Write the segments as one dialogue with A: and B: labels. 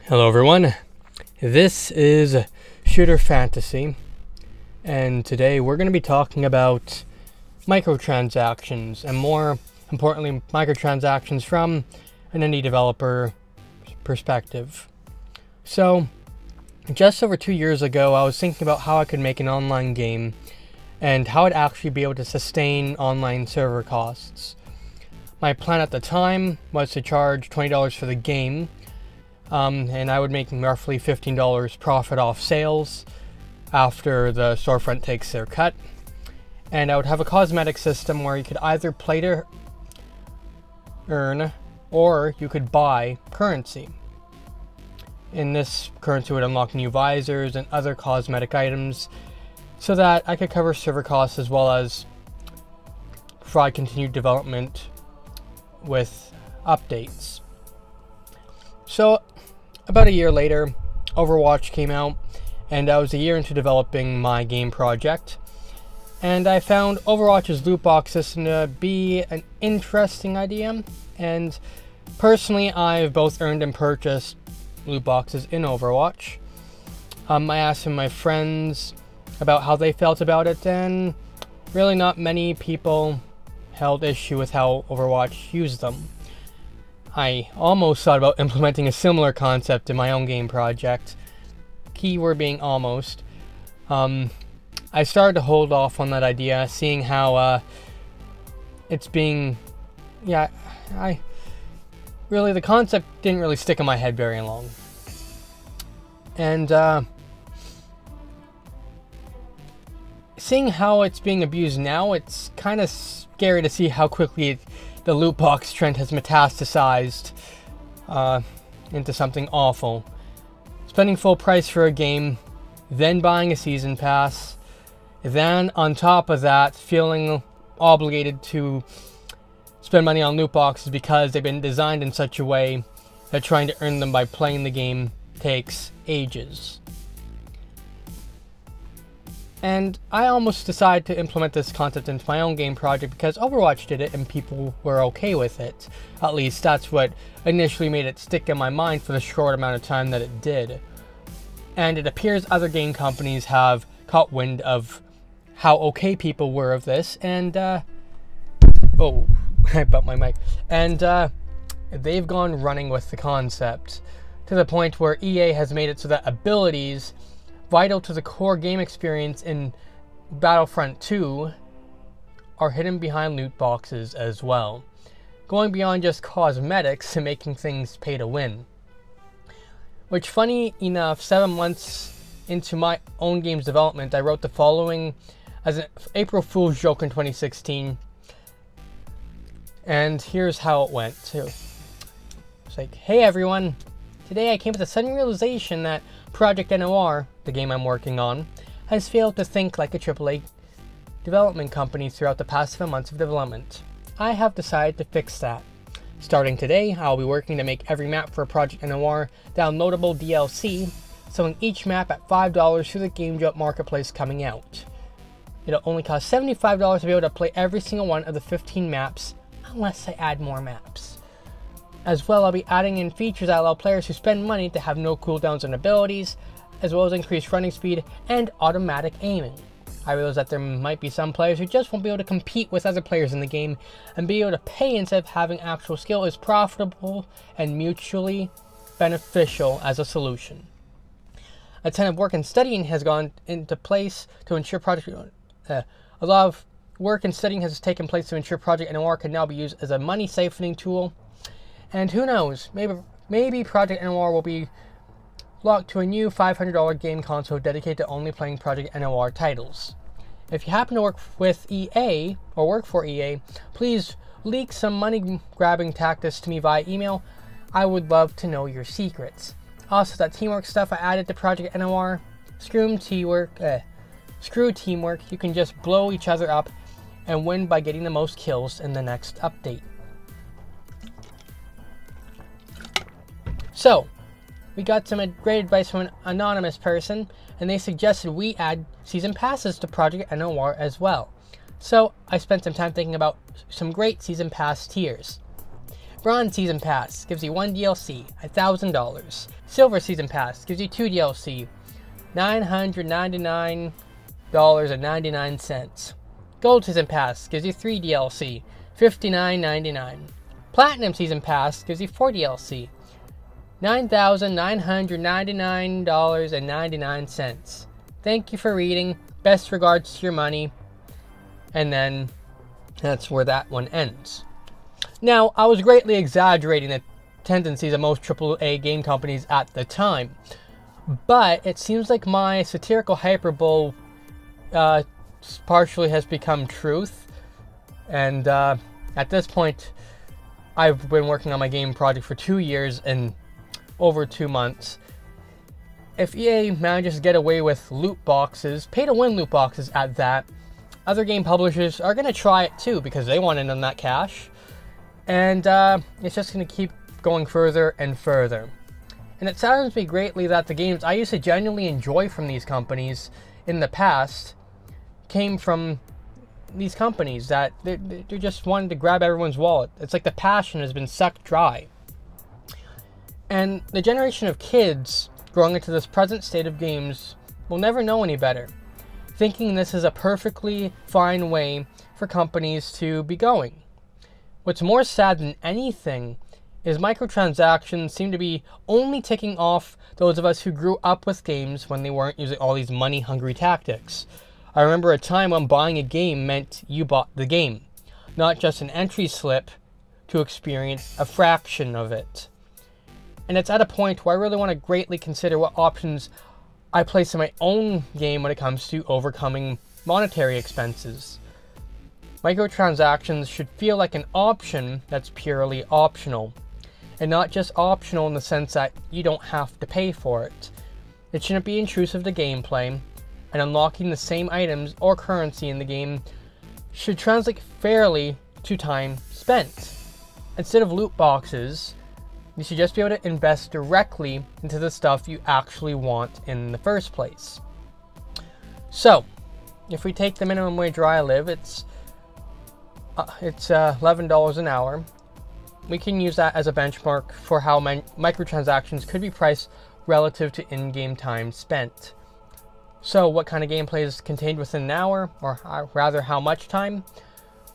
A: Hello everyone, this is Shooter Fantasy, and today we're going to be talking about microtransactions, and more importantly, microtransactions from an indie developer perspective. So, just over 2 years ago, I was thinking about how I could make an online game, and how I'd actually be able to sustain online server costs. My plan at the time was to charge $20 for the game, and I would make roughly $15 profit off sales after the storefront takes their cut. And I would have a cosmetic system where you could either play to earn, or you could buy currency. And this currency would unlock new visors and other cosmetic items so that I could cover server costs as well as provide continued development with updates. So about a year later, Overwatch came out, and I was a year into developing my game project, and I found Overwatch's loot box system to be an interesting idea. And personally, I've both earned and purchased loot boxes in Overwatch. I asked some of my friends about how they felt about it, and really not many people held issue with how Overwatch used them. I almost thought about implementing a similar concept in my own game project. Keyword being almost. I started to hold off on that idea, seeing how it's being... the concept didn't really stick in my head very long. And seeing how it's being abused now, it's kind of scary to see how quickly the loot box trend has metastasized into something awful. Spending full price for a game, then buying a season pass, then on top of that feeling obligated to spend money on loot boxes because they've been designed in such a way that trying to earn them by playing the game takes ages. And I almost decided to implement this concept into my own game project because Overwatch did it and people were okay with it. At least that's what initially made it stick in my mind for the short amount of time that it did. And it appears other game companies have caught wind of how okay people were of this, and oh, I bumped my mic. And they've gone running with the concept to the point where EA has made it so that abilities vital to the core game experience in Battlefront 2 are hidden behind loot boxes as well, going beyond just cosmetics and making things pay to win. Which, funny enough, 7 months into my own game's development, I wrote the following as an April Fool's joke in 2016, and here's how it went too. It's like, hey everyone, today I came to the sudden realization that Project NOR, the game I'm working on, has failed to think like a AAA development company throughout the past 7 months of development. I have decided to fix that. Starting today, I'll be working to make every map for Project NOR downloadable DLC, selling each map at $5 through the Game Jump Marketplace coming out. It'll only cost $75 to be able to play every single one of the 15 maps, unless I add more maps. As well, I'll be adding in features that allow players who spend money to have no cooldowns on abilities, as well as increased running speed and automatic aiming. I realize that there might be some players who just won't be able to compete with other players in the game, and be able to pay instead of having actual skill is profitable and mutually beneficial as a solution. A ton of work and studying has gone into place to ensure a lot of work and studying has taken place to ensure Project NOR can now be used as a money siphoning tool. And who knows, maybe Project NOR will be locked to a new $500 game console dedicated to only playing Project NOR titles. If you happen to work with EA, or work for EA, please leak some money-grabbing tactics to me via email. I would love to know your secrets. Also, that teamwork stuff I added to Project NOR, screw teamwork, you can just blow each other up and win by getting the most kills in the next update. So, we got some great advice from an anonymous person, and they suggested we add season passes to Project NOR as well. So, I spent some time thinking about some great season pass tiers. Bronze Season Pass gives you 1 DLC, $1,000. Silver Season Pass gives you 2 DLC, $999.99. Gold Season Pass gives you 3 DLC, $59.99. Platinum Season Pass gives you 4 DLC, $9,999.99. Thank you for reading. Best regards to your money. And then that's where that one ends. Now, I was greatly exaggerating the tendencies of most AAA game companies at the time, but it seems like my satirical hyperbole partially has become truth. And at this point, I've been working on my game project for 2 years and over 2 months. If EA manages to get away with loot boxes, pay-to-win loot boxes at that, other game publishers are going to try it too because they want in on that cash. And it's just going to keep going further and further. And it saddens me greatly that the games I used to genuinely enjoy from these companies in the past came from these companies that they just wanted to grab everyone's wallet. It's like the passion has been sucked dry. And the generation of kids growing into this present state of games will never know any better, thinking this is a perfectly fine way for companies to be going. What's more sad than anything is microtransactions seem to be only ticking off those of us who grew up with games when they weren't using all these money-hungry tactics. I remember a time when buying a game meant you bought the game, not just an entry slip to experience a fraction of it. And it's at a point where I really want to greatly consider what options I place in my own game when it comes to overcoming monetary expenses. Microtransactions should feel like an option that's purely optional, and not just optional in the sense that you don't have to pay for it. It shouldn't be intrusive to gameplay, and unlocking the same items or currency in the game should translate fairly to time spent. Instead of loot boxes, you should just be able to invest directly into the stuff you actually want in the first place. So, if we take the minimum wage where I live, it's $11 an hour. We can use that as a benchmark for how microtransactions could be priced relative to in-game time spent. So, what kind of gameplay is contained within an hour, or rather how much time?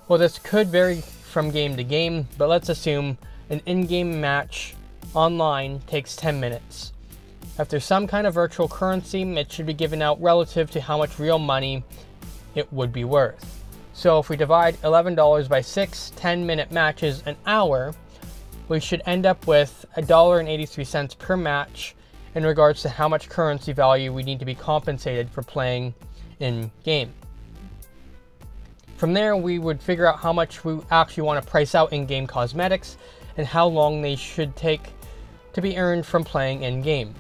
A: Well, this could vary from game to game, but let's assume an in-game match online takes 10 minutes. If there's some kind of virtual currency, it should be given out relative to how much real money it would be worth. So if we divide $11 by 6 10-minute matches an hour, we should end up with $1.83 per match in regards to how much currency value we need to be compensated for playing in-game. From there, we would figure out how much we actually want to price out in-game cosmetics and how long they should take to be earned from playing in-game.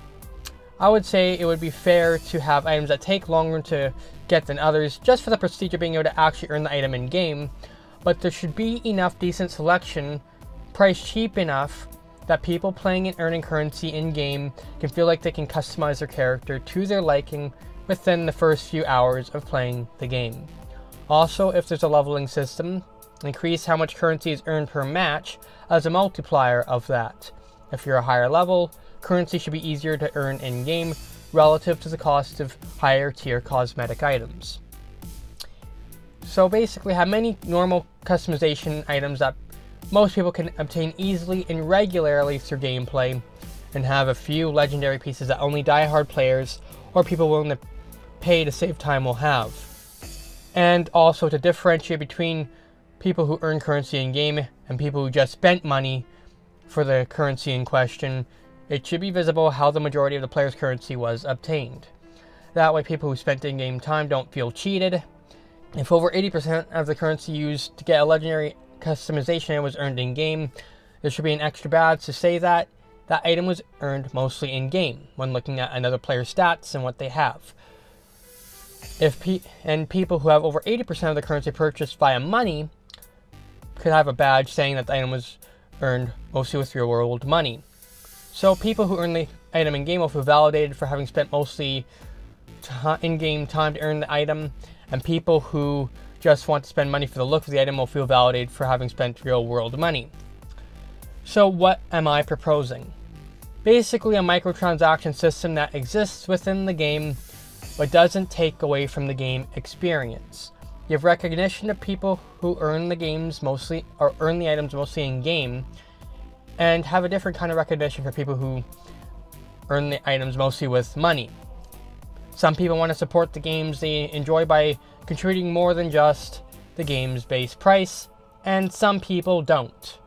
A: I would say it would be fair to have items that take longer to get than others, just for the prestige of being able to actually earn the item in-game, but there should be enough decent selection, priced cheap enough, that people playing and earning currency in-game can feel like they can customize their character to their liking within the first few hours of playing the game. Also, if there's a leveling system, increase how much currency is earned per match as a multiplier of that. If you're a higher level, currency should be easier to earn in-game relative to the cost of higher tier cosmetic items. So basically, have many normal customization items that most people can obtain easily and regularly through gameplay, and have a few legendary pieces that only die-hard players or people willing to pay to save time will have. And also to differentiate between people who earn currency in-game and people who just spent money for the currency in question, it should be visible how the majority of the player's currency was obtained. That way people who spent in-game time don't feel cheated. If over 80% of the currency used to get a legendary customization was earned in-game, there should be an extra badge to say that that item was earned mostly in-game when looking at another player's stats and what they have. People who have over 80% of the currency purchased via money could have a badge saying that the item was earned mostly with real-world money. So people who earn the item in-game will feel validated for having spent mostly in-game time to earn the item, and people who just want to spend money for the look of the item will feel validated for having spent real-world money. So what am I proposing? Basically a microtransaction system that exists within the game but doesn't take away from the game experience. Give recognition to people who earn the items mostly in game, and have a different kind of recognition for people who earn the items mostly with money. Some people want to support the games they enjoy by contributing more than just the game's base price, and some people don't.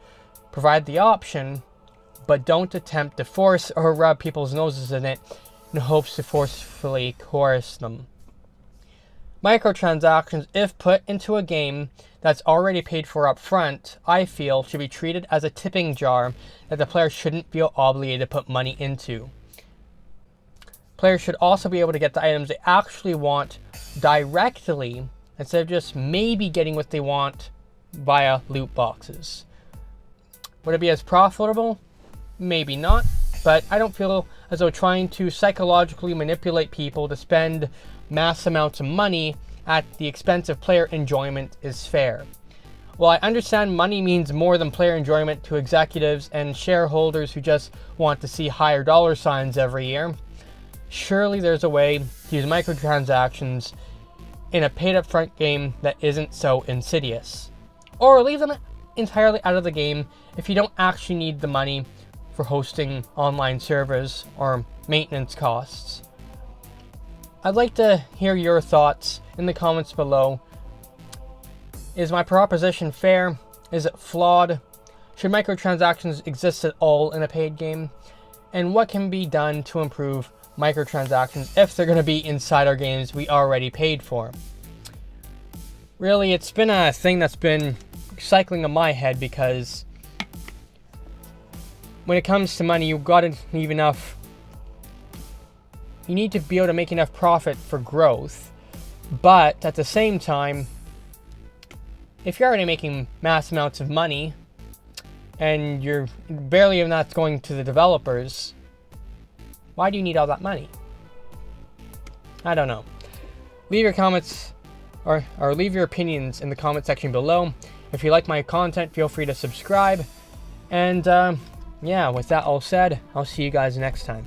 A: Provide the option, but don't attempt to force or rub people's noses in it in hopes to forcefully coerce them. Microtransactions, if put into a game that's already paid for up front, I feel should be treated as a tipping jar that the player shouldn't feel obligated to put money into. Players should also be able to get the items they actually want directly, instead of just maybe getting what they want via loot boxes. Would it be as profitable? Maybe not, but I don't feel as though trying to psychologically manipulate people to spend mass amounts of money at the expense of player enjoyment is fair. While I understand money means more than player enjoyment to executives and shareholders who just want to see higher dollar signs every year, surely there's a way to use microtransactions in a paid upfront game that isn't so insidious. Or leave them entirely out of the game if you don't actually need the money for hosting online servers or maintenance costs. I'd like to hear your thoughts in the comments below. Is my proposition fair? Is it flawed? Should microtransactions exist at all in a paid game? And what can be done to improve microtransactions if they're going to be inside our games we already paid for? Really, it's been a thing that's been cycling in my head, because when it comes to money, you've got to leave enough. You need to be able to make enough profit for growth, but at the same time, if you're already making mass amounts of money and you're barely even that's going to the developers, why do you need all that money? I don't know. Leave your comments or leave your opinions in the comment section below. If you like my content, feel free to subscribe. And yeah, with that all said, I'll see you guys next time.